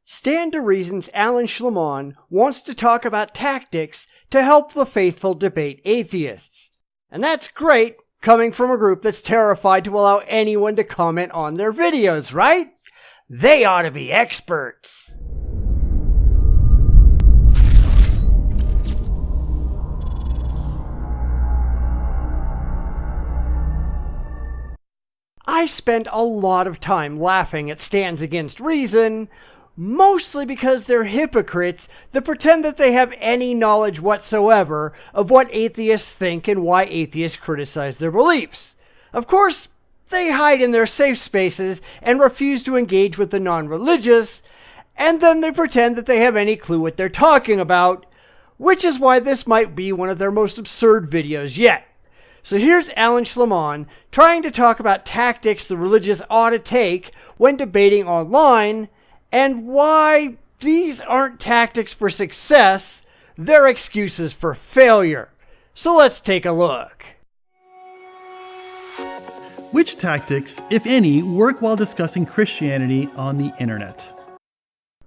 Stand to Reason's Alan Shlemon wants to talk about tactics to help the faithful debate atheists. And that's great, coming from a group that's terrified to allow anyone to comment on their videos, right? They ought to be experts. I spend a lot of time laughing at stands against reason, mostly because they're hypocrites that pretend that they have any knowledge whatsoever of what atheists think and why atheists criticize their beliefs. Of course, they hide in their safe spaces and refuse to engage with the non-religious, and then they pretend that they have any clue what they're talking about, which is why this might be one of their most absurd videos yet. So here's Alan Shlemon trying to talk about tactics the religious ought to take when debating online, and why these aren't tactics for success, they're excuses for failure. So let's take a look. Which tactics, if any, work while discussing Christianity on the internet?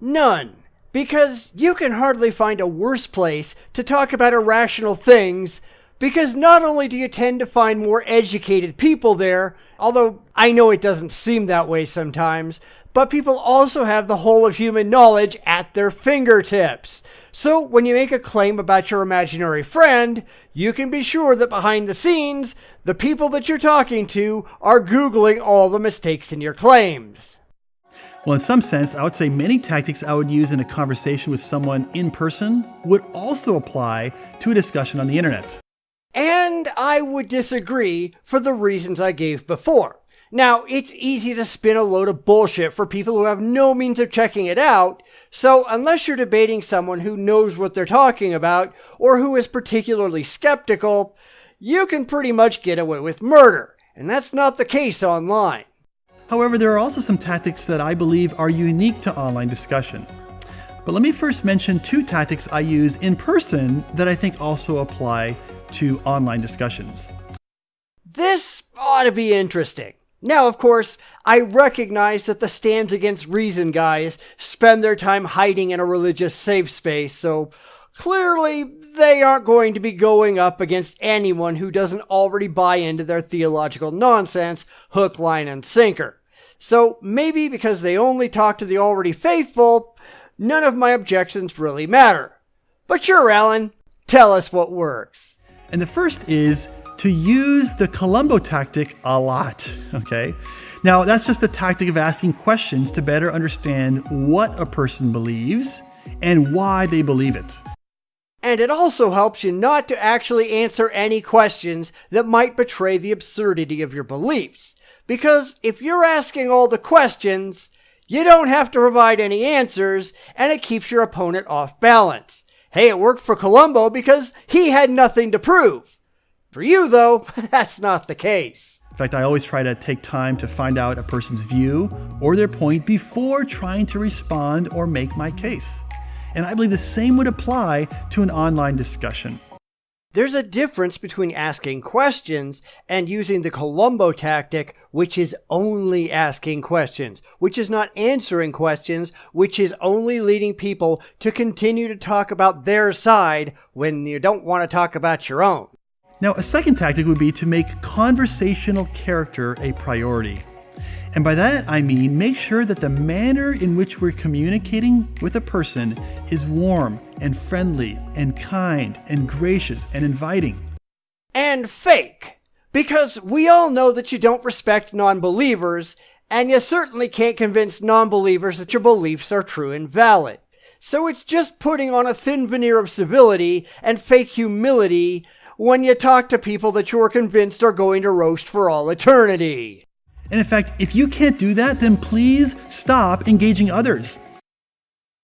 None. Because you can hardly find a worse place to talk about irrational things, because not only do you tend to find more educated people there, although I know it doesn't seem that way sometimes, but people also have the whole of human knowledge at their fingertips. So when you make a claim about your imaginary friend, you can be sure that behind the scenes, the people that you're talking to are Googling all the mistakes in your claims. Well, in some sense, I would say many tactics I would use in a conversation with someone in person would also apply to a discussion on the internet. And I would disagree for the reasons I gave before. Now, it's easy to spin a load of bullshit for people who have no means of checking it out, so unless you're debating someone who knows what they're talking about, or who is particularly skeptical, you can pretty much get away with murder, and that's not the case online. However, there are also some tactics that I believe are unique to online discussion. But let me first mention two tactics I use in person that I think also apply to online discussions. This ought to be interesting. Now, of course, I recognize that the Stands Against Reason guys spend their time hiding in a religious safe space, so clearly they aren't going to be going up against anyone who doesn't already buy into their theological nonsense, hook, line, and sinker. So maybe because they only talk to the already faithful, none of my objections really matter. But sure, Alan, tell us what works. And the first is to use the Columbo tactic a lot, okay? Now, that's just a tactic of asking questions to better understand what a person believes and why they believe it. And it also helps you not to actually answer any questions that might betray the absurdity of your beliefs. Because if you're asking all the questions, you don't have to provide any answers, and it keeps your opponent off balance. Hey, it worked for Columbo because he had nothing to prove. For you, though, that's not the case. In fact, I always try to take time to find out a person's view or their point before trying to respond or make my case. And I believe the same would apply to an online discussion. There's a difference between asking questions and using the Columbo tactic, which is only asking questions, which is not answering questions, which is only leading people to continue to talk about their side when you don't want to talk about your own. Now, a second tactic would be to make conversational character a priority. And by that, I mean make sure that the manner in which we're communicating with a person is warm and friendly and kind and gracious and inviting. And fake. Because we all know that you don't respect non-believers, and you certainly can't convince non-believers that your beliefs are true and valid. So it's just putting on a thin veneer of civility and fake humility when you talk to people that you are convinced are going to roast for all eternity. And in fact, if you can't do that, then please stop engaging others.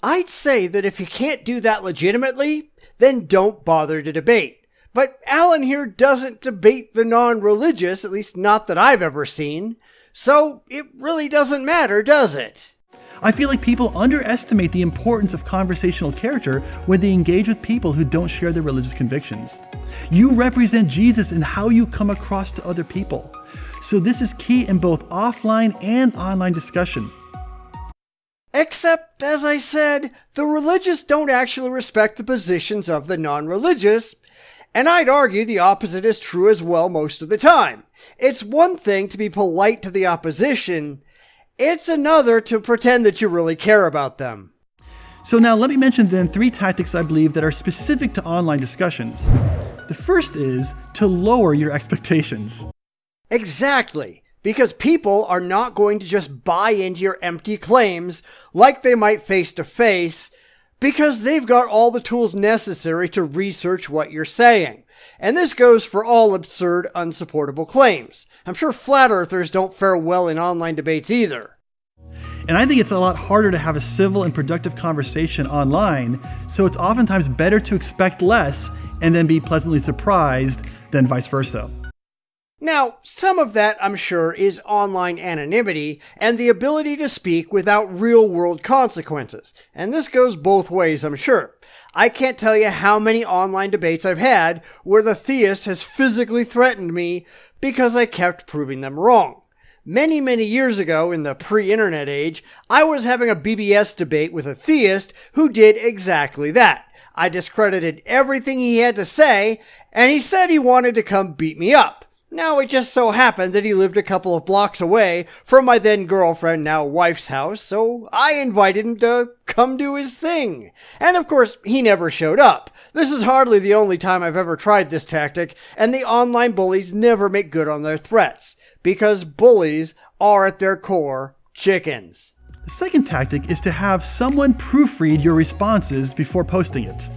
I'd say that if you can't do that legitimately, then don't bother to debate. But Alan here doesn't debate the non-religious, at least not that I've ever seen. So it really doesn't matter, does it? I feel like people underestimate the importance of conversational character when they engage with people who don't share their religious convictions. You represent Jesus in how you come across to other people. So this is key in both offline and online discussion. Except Except, as I said, the religious don't actually respect the positions of the non-religious, and I'd argue the opposite is true as well most of the time. It's one thing to be polite to the opposition, it's another to pretend that you really care about them. So now let me mention then 3 tactics I believe that are specific to online discussions. The first is to lower your expectations. Exactly. Because people are not going to just buy into your empty claims like they might face to face, because they've got all the tools necessary to research what you're saying. And this goes for all absurd, unsupportable claims. I'm sure flat earthers don't fare well in online debates either. And I think it's a lot harder to have a civil and productive conversation online, so it's oftentimes better to expect less and then be pleasantly surprised than vice versa. Now, some of that, I'm sure, is online anonymity and the ability to speak without real-world consequences. And this goes both ways, I'm sure. I can't tell you how many online debates I've had where the theist has physically threatened me because I kept proving them wrong. Many, many years ago, in the pre-internet age, I was having a BBS debate with a theist who did exactly that. I discredited everything he had to say, and he said he wanted to come beat me up. Now, it just so happened that he lived a couple of blocks away from my then girlfriend, now wife's house, so I invited him to come do his thing. And of course, he never showed up. This is hardly the only time I've ever tried this tactic, and the online bullies never make good on their threats, because bullies are at their core chickens. The second tactic is to have someone proofread your responses before posting it.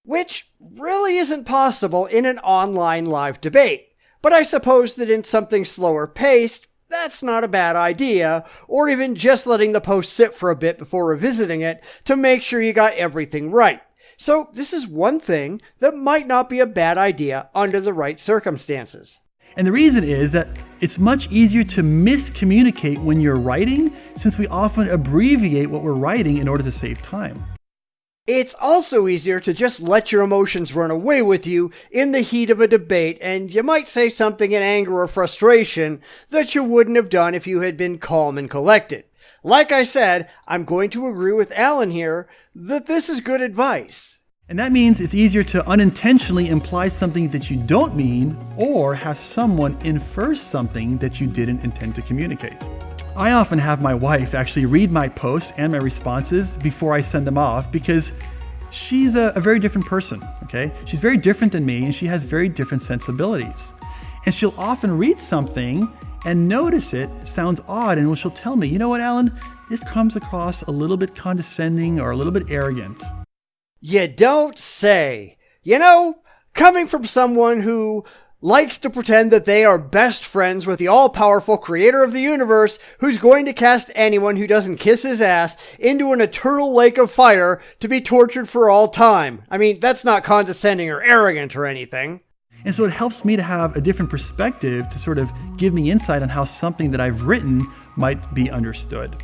Which really isn't possible in an online live debate. But I suppose that in something slower paced, that's not a bad idea, or even just letting the post sit for a bit before revisiting it to make sure you got everything right. So this is one thing that might not be a bad idea under the right circumstances. And the reason is that it's much easier to miscommunicate when you're writing, since we often abbreviate what we're writing in order to save time. It's also easier to just let your emotions run away with you in the heat of a debate, and you might say something in anger or frustration that you wouldn't have done if you had been calm and collected. Like I said, I'm going to agree with Alan here that this is good advice. And that means it's easier to unintentionally imply something that you don't mean, or have someone infer something that you didn't intend to communicate. I often have my wife actually read my posts and my responses before I send them off, because she's a very different person, okay? She's very different than me, and she has very different sensibilities. And she'll often read something and notice it sounds odd, and she'll tell me, you know what, Alan, this comes across a little bit condescending or a little bit arrogant. You don't say. You know, coming from someone who likes to pretend that they are best friends with the all-powerful creator of the universe, who's going to cast anyone who doesn't kiss his ass into an eternal lake of fire to be tortured for all time. I mean, that's not condescending or arrogant or anything. And so it helps me to have a different perspective to sort of give me insight on how something that I've written might be understood.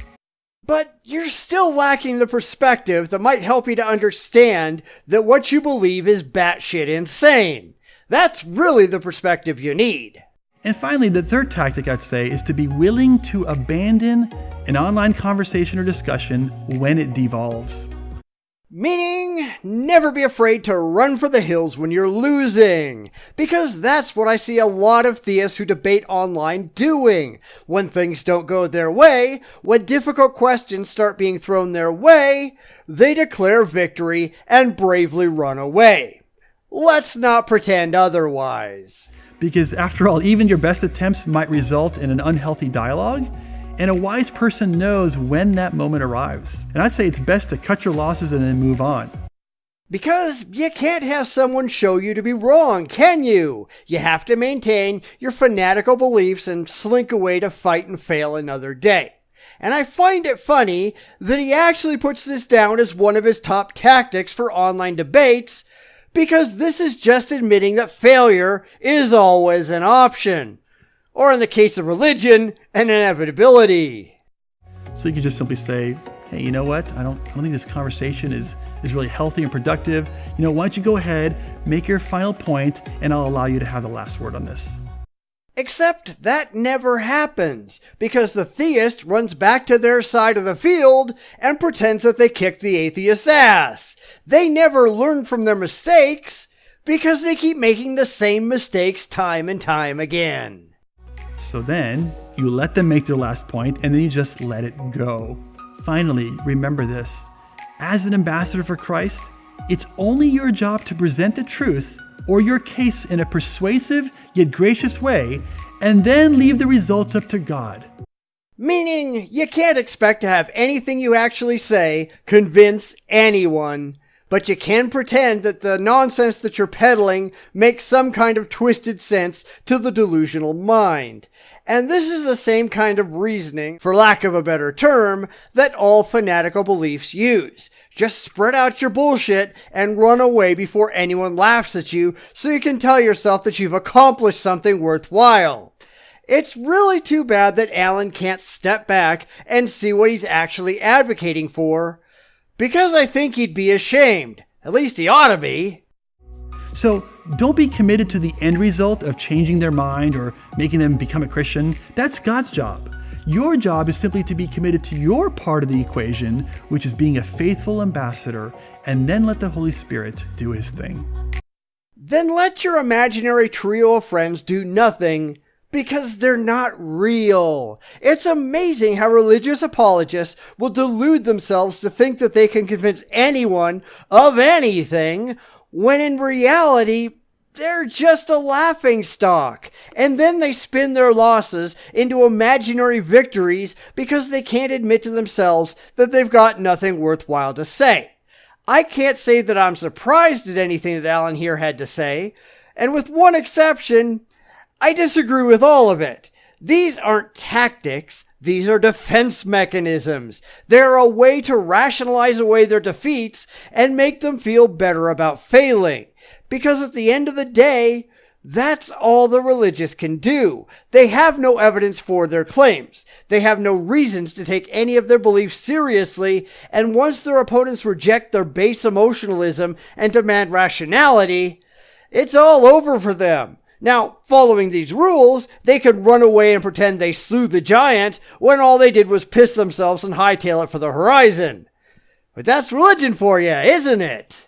But you're still lacking the perspective that might help you to understand that what you believe is batshit insane. That's really the perspective you need. And finally, the third tactic I'd say is to be willing to abandon an online conversation or discussion when it devolves. Meaning, never be afraid to run for the hills when you're losing. Because that's what I see a lot of theists who debate online doing. When things don't go their way, when difficult questions start being thrown their way, they declare victory and bravely run away. Let's not pretend otherwise. Because after all, even your best attempts might result in an unhealthy dialogue, and a wise person knows when that moment arrives. And I'd say it's best to cut your losses and then move on. Because you can't have someone show you to be wrong, can you? You have to maintain your fanatical beliefs and slink away to fight and fail another day. And I find it funny that he actually puts this down as one of his top tactics for online debates, because this is just admitting that failure is always an option. Or in the case of religion, an inevitability. So you can just simply say, hey, you know what? I don't think this conversation is really healthy and productive. You know, why don't you go ahead, make your final point, and I'll allow you to have the last word on this. Except that never happens, because the theist runs back to their side of the field and pretends that they kicked the atheist's ass. They never learn from their mistakes, because they keep making the same mistakes time and time again. So then, you let them make their last point, and then you just let it go. Finally, remember this. As an ambassador for Christ, it's only your job to present the truth or your case in a persuasive yet gracious way, and then leave the results up to God. Meaning, you can't expect to have anything you actually say convince anyone, but you can pretend that the nonsense that you're peddling makes some kind of twisted sense to the delusional mind. And this is the same kind of reasoning, for lack of a better term, that all fanatical beliefs use. Just spread out your bullshit and run away before anyone laughs at you, so you can tell yourself that you've accomplished something worthwhile. It's really too bad that Alan can't step back and see what he's actually advocating for, because I think he'd be ashamed. At least he ought to be. So don't be committed to the end result of changing their mind or making them become a Christian. That's God's job. Your job is simply to be committed to your part of the equation, which is being a faithful ambassador, and then let the Holy Spirit do his thing. Then let your imaginary trio of friends do nothing, because they're not real. It's amazing how religious apologists will delude themselves to think that they can convince anyone of anything, when in reality, they're just a laughingstock. And then they spin their losses into imaginary victories because they can't admit to themselves that they've got nothing worthwhile to say. I can't say that I'm surprised at anything that Alan here had to say, and with one exception, I disagree with all of it. These aren't tactics, these are defense mechanisms. They're a way to rationalize away their defeats and make them feel better about failing. Because at the end of the day, that's all the religious can do. They have no evidence for their claims. They have no reasons to take any of their beliefs seriously, and once their opponents reject their base emotionalism and demand rationality, it's all over for them. Now, following these rules, they could run away and pretend they slew the giant when all they did was piss themselves and hightail it for the horizon. But that's religion for you, isn't it?